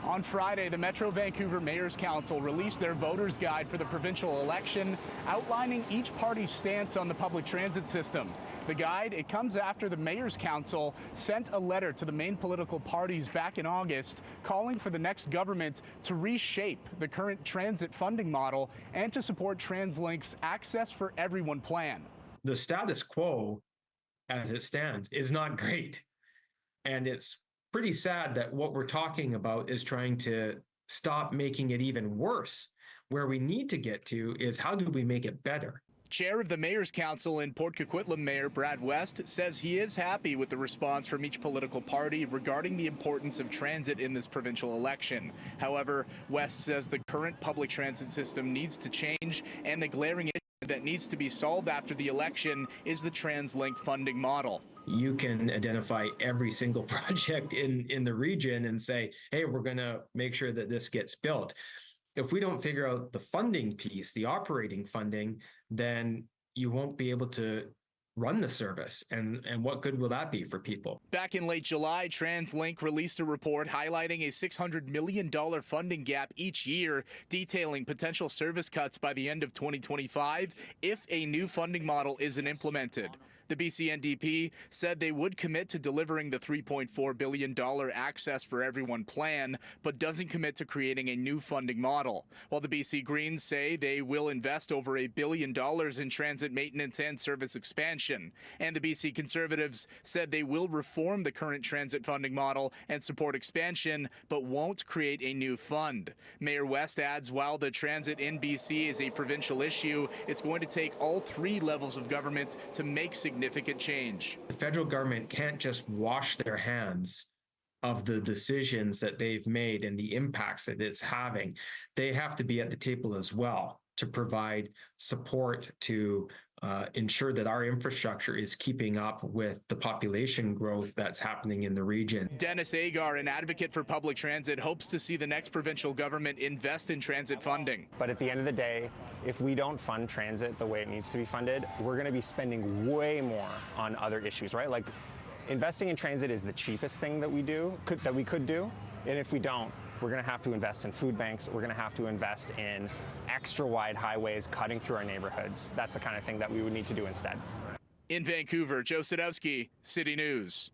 On Friday, the Metro Vancouver Mayors Council released their voters' guide for the provincial election, outlining each party's stance on the public transit system. The guide, it comes after the Mayors Council sent a letter to the main political parties back in August calling for the next government to reshape the current transit funding model and to support TransLink's Access for Everyone plan. The status quo, as it stands, is not great. And it's pretty sad that what we're talking about is trying to stop making it even worse. Where we need to get to is how do we make it better? Chair of the Mayor's Council in Port Coquitlam Mayor Brad West says he is happy with the response from each political party regarding the importance of transit in this provincial election. However, West says the current public transit system needs to change, and the glaring issue that needs to be solved after the election is the TransLink funding model. You can identify every single project in the region and say, hey, we're going to make sure that this gets built. If we don't figure out the funding piece, the operating funding, then you won't be able to run the service. And what good will that be for people? Back in late July, TransLink released a report highlighting a $600 million funding gap each year, detailing potential service cuts by the end of 2025 if a new funding model isn't implemented. The BC NDP said they would commit to delivering the $3.4 billion Access for Everyone plan, but doesn't commit to creating a new funding model. While the BC Greens say they will invest over $1 billion in transit maintenance and service expansion. And the BC Conservatives said they will reform the current transit funding model and support expansion, but won't create a new fund. Mayor West adds while the transit in BC is a provincial issue, it's going to take all three levels of government to make significant change. The federal government can't just wash their hands of the decisions that they've made and the impacts that it's having. They have to be at the table as well to provide support to ensure that our infrastructure is keeping up with the population growth that's happening in the region. Dennis Agar, an advocate for public transit, hopes to see the next provincial government invest in transit funding. But at the end of the day, if we don't fund transit the way it needs to be funded, we're going to be spending way more on other issues, right? Like investing in transit is the cheapest thing that we could do. And if we don't, we're going to have to invest in food banks. We're going to have to invest in extra wide highways cutting through our neighborhoods. That's the kind of thing that we would need to do instead. In Vancouver, Joe Sadowski, City News.